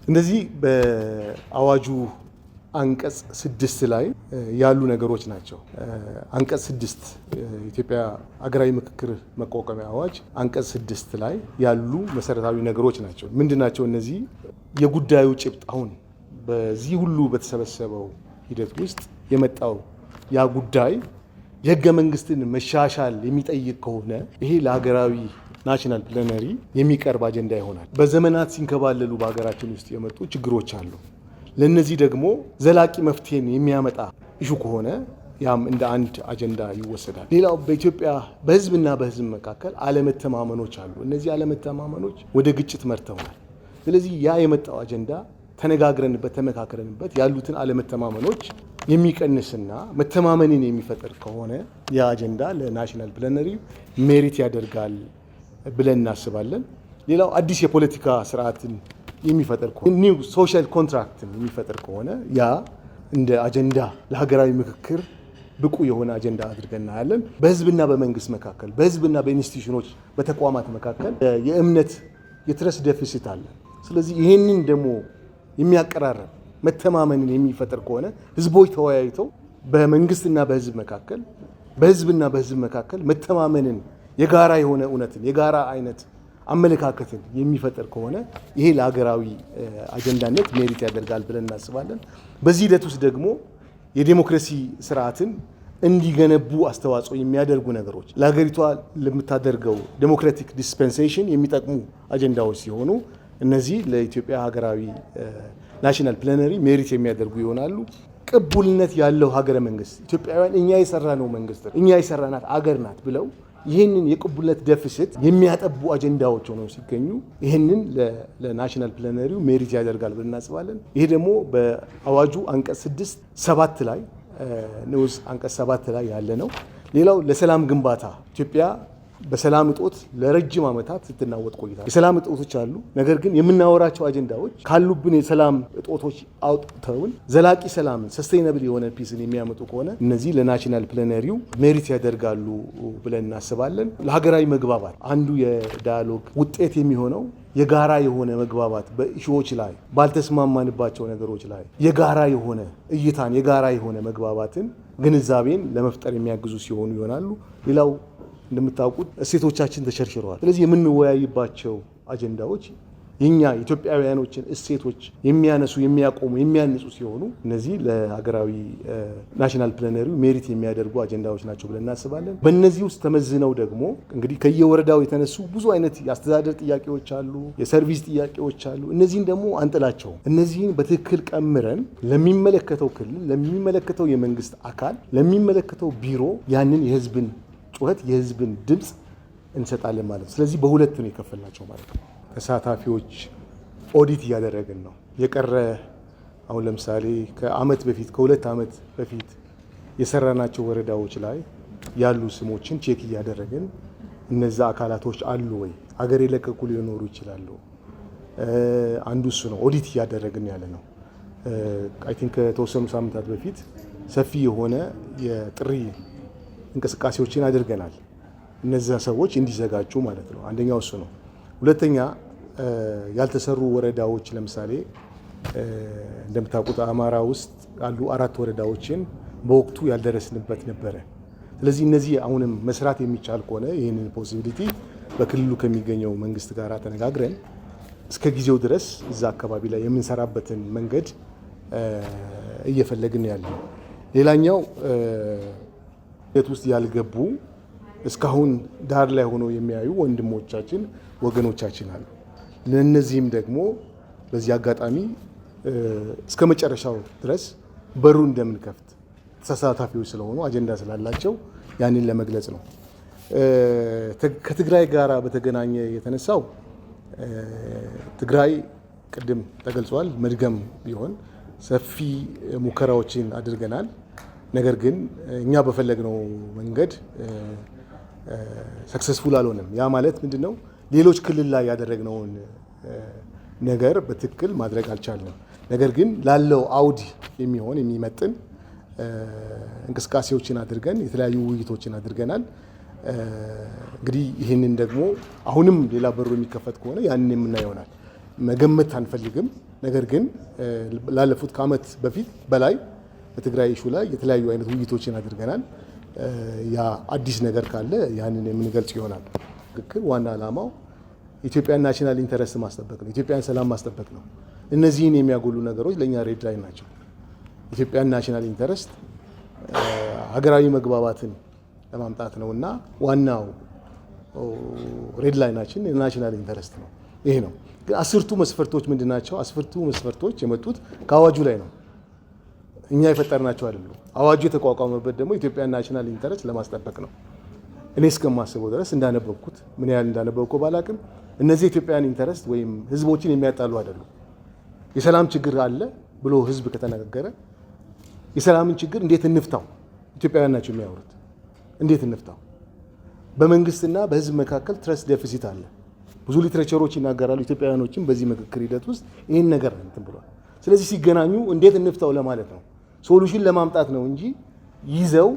እነዚህ በአዋጁ አንቀጽ 6 ላይ ያሉ ነገሮች ናቸው። አንቀጽ 6 ኢትዮጵያ ሀገራዊ ምክክር መቋቋሚያ አዋጅ አንቀጽ 6 ላይ ያሉ መሰረታዊ ነገሮች ናቸው። ምንድናቸው እነዚህ? የጉዳዩ ጭብጥ አሁን በዚህ ሁሉ በተሰበሰበው ሂደት ውስጥ የመጣው ያ ጉዳይ የህገ መንግስትን መሻሻል የሚጠይቅ ከሆነ ይሄ ለሀገራዊ ናሽናል ፕሌነሪ የሚቀርብ አጀንዳ ይሆናል። በዘመናት ሲንከባለሉ በሀገራችን ውስጥ የመጡ ችግሮች አሉ። ለነዚህ ደግሞ ዘላቂ መፍትሄን የሚያመጣ ኢሹ ከሆነ ያም እንደ አንድ አጀንዳ ይወሰዳል። ሌላው በኢትዮጵያ በህዝብና በህዝብ መካከል አለመተማመኖች አሉ። እነዚህ አለመተማመኖች ወደ ግጭት መርተውናል። ስለዚህ ያ የመጣው አጀንዳ ተነጋግረንበት ተመካክረንበት ያሉትን አለመተማመኖች የሚቀንስና መተማመንን የሚፈጥር ከሆነ ያ አጀንዳ ለናሽናል ፕሌነሪ ሜሪት ያደርጋል ብለን እናስባለን። ሌላው አዲስ የፖለቲካ ስርዓትን የሚፈጥር ከሆነ ኒው ሶሻል ኮንትራክትን የሚፈጥር ከሆነ ያ እንደ አጀንዳ ለሀገራዊ ምክክር ብቁ የሆነ አጀንዳ አድርገን እናያለን። በህዝብና በመንግስት መካከል፣ በህዝብና በኢንስቲትዩሽኖች በተቋማት መካከል የእምነት የትረስት ዴፊሲት አለ። ስለዚህ ይህንን ደግሞ የሚያቀራረብ መተማመንን የሚፈጥር ከሆነ ህዝቦች ተወያይተው በመንግስትና በህዝብ መካከል፣ በህዝብና በህዝብ መካከል መተማመንን የጋራ የሆነ እውነትን የጋራ አይነት አመለካከትን የሚፈጥር ከሆነ ይሄ ለሀገራዊ አጀንዳነት ሜሪት ያደርጋል ብለን እናስባለን። በዚህ ሂደት ውስጥ ደግሞ የዴሞክራሲ ስርዓትን እንዲገነቡ አስተዋጽኦ የሚያደርጉ ነገሮች ለሀገሪቷ ለምታደርገው ዴሞክራቲክ ዲስፔንሴሽን የሚጠቅሙ አጀንዳዎች ሲሆኑ እነዚህ ለኢትዮጵያ ሀገራዊ ናሽናል ፕሌነሪ ሜሪት የሚያደርጉ ይሆናሉ። ቅቡልነት ያለው ሀገረ መንግስት ኢትዮጵያውያን እኛ የሰራነው መንግስት እኛ የሰራናት አገር ናት ብለው ይህንን የቅቡልነት ዴፊሲት የሚያጠቡ አጀንዳዎች ሆነው ሲገኙ ይህንን ለናሽናል ፕሌነሪው ሜሪት ያደርጋል ብለን እናስባለን። ይሄ ደግሞ በአዋጁ አንቀጽ 6(7) ላይ ንዑስ አንቀጽ 7 ላይ ያለ ነው። ሌላው ለሰላም ግንባታ ኢትዮጵያ በሰላም እጦት ለረጅም ዓመታት ስትናወጥ ቆይታለች። የሰላም እጦቶች አሉ። ነገር ግን የምናወራቸው አጀንዳዎች ካሉብን የሰላም እጦቶች አውጥተውን ዘላቂ ሰላምን ሰስቴይነብል የሆነ ፒስን የሚያመጡ ከሆነ እነዚህ ለናሽናል ፕሌነሪው ሜሪት ያደርጋሉ ብለን እናስባለን። ለሀገራዊ መግባባት አንዱ የዳያሎግ ውጤት የሚሆነው የጋራ የሆነ መግባባት በኢሹዎች ላይ ባልተስማማንባቸው ነገሮች ላይ የጋራ የሆነ እይታን የጋራ የሆነ መግባባትን ግንዛቤን ለመፍጠር የሚያግዙ ሲሆኑ ይሆናሉ። ሌላው እንደምታውቁት እሴቶቻችን ተሸርሽረዋል። ስለዚህ የምንወያይባቸው አጀንዳዎች የኛ ኢትዮጵያውያኖችን እሴቶች የሚያነሱ የሚያቆሙ የሚያንጹ ሲሆኑ እነዚህ ለሀገራዊ ናሽናል ፕሌነሪው ሜሪት የሚያደርጉ አጀንዳዎች ናቸው ብለን እናስባለን። በእነዚህ ውስጥ ተመዝነው ደግሞ እንግዲህ ከየወረዳው የተነሱ ብዙ አይነት የአስተዳደር ጥያቄዎች አሉ፣ የሰርቪስ ጥያቄዎች አሉ። እነዚህን ደግሞ አንጥላቸው። እነዚህን በትክክል ቀምረን ለሚመለከተው ክልል፣ ለሚመለከተው የመንግስት አካል፣ ለሚመለከተው ቢሮ ያንን የህዝብን ጩኸት የህዝብን ድምፅ እንሰጣለን ማለት ነው። ስለዚህ በሁለት ነው የከፈልናቸው ማለት ነው። ተሳታፊዎች ኦዲት እያደረግን ነው። የቀረ አሁን ለምሳሌ ከአመት በፊት ከ2 ዓመት በፊት የሰራናቸው ወረዳዎች ላይ ያሉ ስሞችን ቼክ እያደረግን እነዛ አካላቶች አሉ ወይ አገር የለቀቁ ሊኖሩ ይችላሉ። አንዱ እሱ ነው። ኦዲት እያደረግን ያለ ነው። አይ ቲንክ ከተወሰኑ ሳምንታት በፊት ሰፊ የሆነ የጥሪ እንቅስቃሴዎችን አድርገናል። እነዚያ ሰዎች እንዲዘጋጁ ማለት ነው። አንደኛው እሱ ነው። ሁለተኛ ያልተሰሩ ወረዳዎች ለምሳሌ እንደምታውቁት አማራ ውስጥ ያሉ 4 ወረዳዎችን በወቅቱ ያልደረስንበት ነበረ። ስለዚህ እነዚህ አሁንም መስራት የሚቻል ከሆነ ይህንን ፖሲቢሊቲ በክልሉ ከሚገኘው መንግስት ጋር ተነጋግረን እስከ ጊዜው ድረስ እዛ አካባቢ ላይ የምንሰራበትን መንገድ እየፈለግን ያለ። ሌላኛው ቤት ውስጥ ያልገቡ እስካሁን ዳር ላይ ሆነው የሚያዩ ወንድሞቻችን ወገኖቻችን አሉ። ለእነዚህም ደግሞ በዚህ አጋጣሚ እስከ መጨረሻው ድረስ በሩ እንደምንከፍት ተሳታፊዎች ስለሆኑ አጀንዳ ስላላቸው ያንን ለመግለጽ ነው። ከትግራይ ጋራ በተገናኘ የተነሳው ትግራይ ቅድም ተገልጿል። መድገም ቢሆን ሰፊ ሙከራዎችን አድርገናል። ነገር ግን እኛ በፈለግነው መንገድ ሰክሰስፉል አልሆነም። ያ ማለት ምንድነው? ሌሎች ክልል ላይ ያደረግነውን ነገር በትክክል ማድረግ አልቻልንም። ነገር ግን ላለው አውድ የሚሆን የሚመጥን እንቅስቃሴዎችን አድርገን የተለያዩ ውይይቶችን አድርገናል። እንግዲህ ይህንን ደግሞ አሁንም ሌላ በሩ የሚከፈት ከሆነ ያንን የምናየው ይሆናል። መገመት አንፈልግም። ነገር ግን ላለፉት ከዓመት በፊት በላይ በትግራይ ኢሹ ላይ የተለያዩ አይነት ውይይቶችን አድርገናል። ያ አዲስ ነገር ካለ ያንን የምንገልጽ ይሆናል። ምክክር ዋና ዓላማው ኢትዮጵያን ናሽናል ኢንተረስት ማስጠበቅ ነው። ኢትዮጵያን ሰላም ማስጠበቅ ነው። እነዚህን የሚያጎሉ ነገሮች ለእኛ ሬድ ላይን ናቸው። ኢትዮጵያን ናሽናል ኢንተረስት ሀገራዊ መግባባትን ለማምጣት ነው እና ዋናው ሬድ ላይናችን የናሽናል ኢንተረስት ነው። ይሄ ነው። ግን 10ቱ መስፈርቶች ምንድን ናቸው? 10ቱ መስፈርቶች የመጡት ከአዋጁ ላይ ነው። እኛ የፈጠርናቸው አይደሉም። አዋጁ የተቋቋመበት ደግሞ ኢትዮጵያን ናሽናል ኢንተረስት ለማስጠበቅ ነው። እኔ እስከማስበው ድረስ እንዳነበብኩት ምን ያህል እንዳነበብኩ ባላቅም እነዚህ የኢትዮጵያን ኢንተረስት ወይም ህዝቦችን የሚያጣሉ አይደሉም። የሰላም ችግር አለ ብሎ ህዝብ ከተነጋገረ የሰላምን ችግር እንዴት እንፍታው? ኢትዮጵያውያን ናቸው የሚያወሩት። እንዴት እንፍታው? በመንግስትና በህዝብ መካከል ትረስት ዴፊሲት አለ። ብዙ ሊትሬቸሮች ይናገራሉ። ኢትዮጵያውያኖችም በዚህ ምክክር ሂደት ውስጥ ይህን ነገር እንትን ብሏል። ስለዚህ ሲገናኙ እንዴት እንፍታው ለማለት ነው፣ ሶሉሽን ለማምጣት ነው እንጂ ይዘው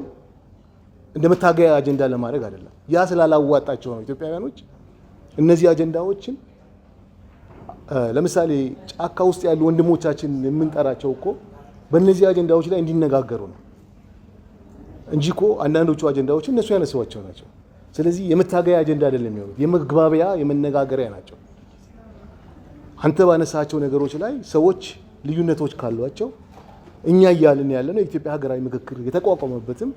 እንደ መታገያ አጀንዳ ለማድረግ አይደለም። ያ ስላላዋጣቸው ነው ኢትዮጵያውያኖች እነዚህ አጀንዳዎችን ለምሳሌ ጫካ ውስጥ ያሉ ወንድሞቻችን የምንጠራቸው እኮ በእነዚህ አጀንዳዎች ላይ እንዲነጋገሩ ነው እንጂ እኮ አንዳንዶቹ አጀንዳዎች እነሱ ያነሷቸው ናቸው። ስለዚህ የመታገያ አጀንዳ አይደለም የሚሆኑት፣ የመግባቢያ የመነጋገሪያ ናቸው። አንተ ባነሳቸው ነገሮች ላይ ሰዎች ልዩነቶች ካሏቸው እኛ እያልን ያለነው የኢትዮጵያ ሀገራዊ ምክክር የተቋቋመበትም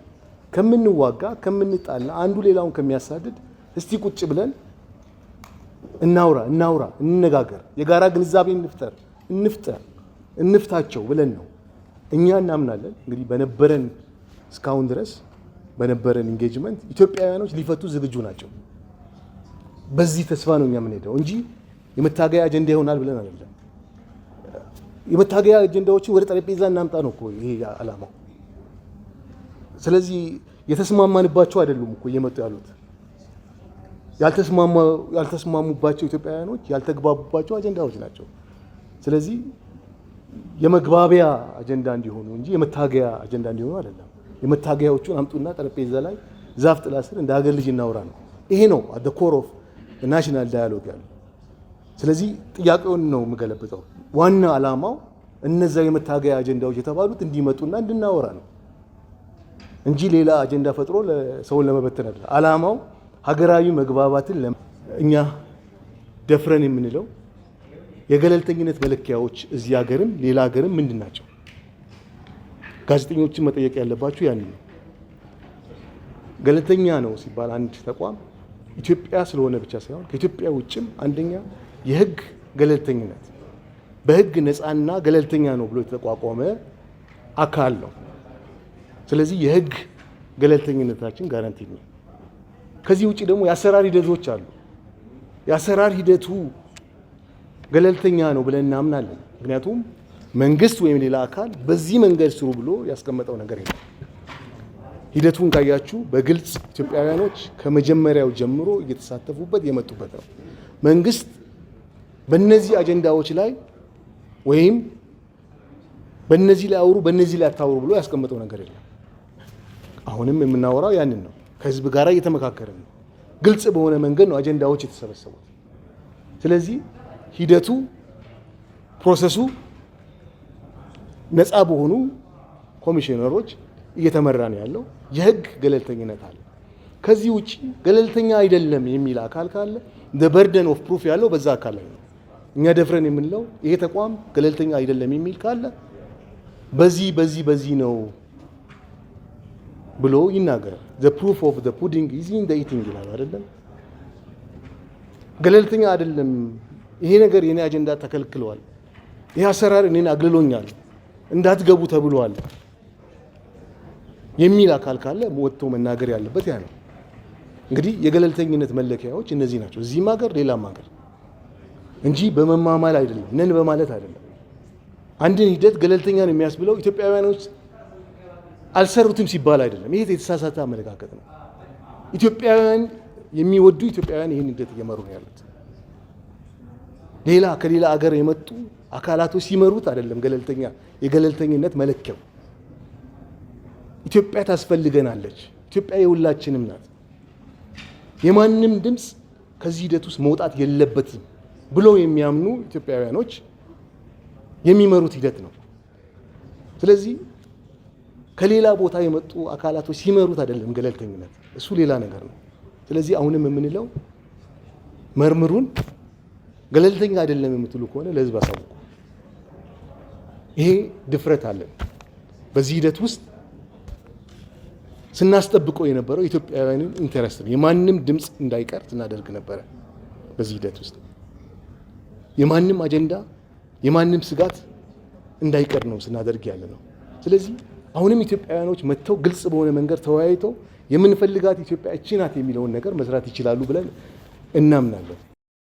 ከምንዋጋ ከምንጣላ አንዱ ሌላውን ከሚያሳድድ እስቲ ቁጭ ብለን እናውራ፣ እንነጋገር፣ የጋራ ግንዛቤ እንፍታቸው ብለን ነው እኛ እናምናለን። እንግዲህ በነበረን እስካሁን ድረስ በነበረን ኢንጌጅመንት ኢትዮጵያውያኖች ሊፈቱ ዝግጁ ናቸው። በዚህ ተስፋ ነው እኛ የምንሄደው እንጂ የመታገያ አጀንዳ ይሆናል ብለን አይደለም። የመታገያ አጀንዳዎችን ወደ ጠረጴዛ እናምጣ ነው እኮ ይሄ ዓላማው። ስለዚህ የተስማማንባቸው አይደሉም እኮ እየመጡ ያሉት። ያልተስማሙባቸው ኢትዮጵያውያኖች ያልተግባቡባቸው አጀንዳዎች ናቸው። ስለዚህ የመግባቢያ አጀንዳ እንዲሆኑ እንጂ የመታገያ አጀንዳ እንዲሆኑ አይደለም። የመታገያዎቹን አምጡና ጠረጴዛ ላይ ዛፍ ጥላ ስር እንደ ሀገር ልጅ እናውራ ነው። ይሄ ነው አት ዘ ኮር ኦፍ ናሽናል ዳያሎግ ያለው። ስለዚህ ጥያቄውን ነው የምገለብጠው። ዋና ዓላማው እነዛ የመታገያ አጀንዳዎች የተባሉት እንዲመጡና እንድናወራ ነው እንጂ ሌላ አጀንዳ ፈጥሮ ሰውን ለመበተን አይደለም። ዓላማው ሀገራዊ መግባባትን እኛ ደፍረን የምንለው የገለልተኝነት መለኪያዎች እዚህ ሀገርም ሌላ ሀገርም ምንድን ናቸው? ጋዜጠኞችን መጠየቅ ያለባችሁ ያን ነው። ገለልተኛ ነው ሲባል አንድ ተቋም ኢትዮጵያ ስለሆነ ብቻ ሳይሆን ከኢትዮጵያ ውጭም አንደኛ የህግ ገለልተኝነት በህግ ነፃና ገለልተኛ ነው ብሎ የተቋቋመ አካል ነው። ስለዚህ የህግ ገለልተኝነታችን ጋራንቲ ነው። ከዚህ ውጭ ደግሞ የአሰራር ሂደቶች አሉ። የአሰራር ሂደቱ ገለልተኛ ነው ብለን እናምናለን። ምክንያቱም መንግስት ወይም ሌላ አካል በዚህ መንገድ ስሩ ብሎ ያስቀመጠው ነገር የለም። ሂደቱን ካያችሁ በግልጽ ኢትዮጵያውያኖች ከመጀመሪያው ጀምሮ እየተሳተፉበት የመጡበት ነው። መንግስት በእነዚህ አጀንዳዎች ላይ ወይም በእነዚህ ላይ አውሩ በእነዚህ ላይ አታውሩ ብሎ ያስቀመጠው ነገር የለም። አሁንም የምናወራው ያንን ነው። ከህዝብ ጋር እየተመካከርን ነው። ግልጽ በሆነ መንገድ ነው አጀንዳዎች የተሰበሰቡት። ስለዚህ ሂደቱ ፕሮሰሱ ነፃ በሆኑ ኮሚሽነሮች እየተመራ ነው ያለው። የህግ ገለልተኝነት አለ። ከዚህ ውጪ ገለልተኛ አይደለም የሚል አካል ካለ በርደን ኦፍ ፕሩፍ ያለው በዛ አካል ላይ ነው። እኛ ደፍረን የምንለው ይሄ ተቋም ገለልተኛ አይደለም የሚል ካለ በዚህ ነው ብሎ ይናገር። the proof of the pudding is in the eating ይላል አይደለም? ገለልተኛ አይደለም ይሄ ነገር የኔ አጀንዳ ተከልክሏል፣ ይሄ አሰራር እኔን አግልሎኛል፣ እንዳትገቡ ተብሏል የሚል አካል ካለ ወጥቶ መናገር ያለበት ያ ነው። እንግዲህ የገለልተኝነት መለኪያዎች እነዚህ ናቸው፣ እዚህም ሀገር ሌላም ሀገር እንጂ በመማማል አይደለም፣ ነን በማለት አይደለም። አንድን ሂደት ገለልተኛ ነው የሚያስብለው ኢትዮጵያውያኖች አልሰሩትም ሲባል አይደለም። ይሄ የተሳሳተ አመለካከት ነው። ኢትዮጵያውያን የሚወዱ ኢትዮጵያውያን ይህን ሂደት እየመሩ ነው ያሉት። ከሌላ ሀገር የመጡ አካላቶች ሲመሩት አይደለም የገለልተኝነት መለኪያው። ኢትዮጵያ ታስፈልገናለች፣ ኢትዮጵያ የሁላችንም ናት፣ የማንም ድምፅ ከዚህ ሂደት ውስጥ መውጣት የለበትም ብሎ የሚያምኑ ኢትዮጵያውያኖች የሚመሩት ሂደት ነው። ስለዚህ ከሌላ ቦታ የመጡ አካላቶች ሲመሩት አይደለም ገለልተኝነት፣ እሱ ሌላ ነገር ነው። ስለዚህ አሁንም የምንለው መርምሩን፣ ገለልተኛ አይደለም የምትሉ ከሆነ ለህዝብ አሳውቁ። ይሄ ድፍረት አለን። በዚህ ሂደት ውስጥ ስናስጠብቀው የነበረው ኢትዮጵያውያንን ኢንተረስት ነው። የማንም ድምፅ እንዳይቀር ስናደርግ ነበረ። በዚህ ሂደት ውስጥ የማንም አጀንዳ የማንም ስጋት እንዳይቀር ነው ስናደርግ ያለ ነው። ስለዚህ አሁንም ኢትዮጵያውያኖች መጥተው ግልጽ በሆነ መንገድ ተወያይተው የምንፈልጋት ኢትዮጵያ እቺ ናት የሚለውን ነገር መስራት ይችላሉ ብለን እናምናለን።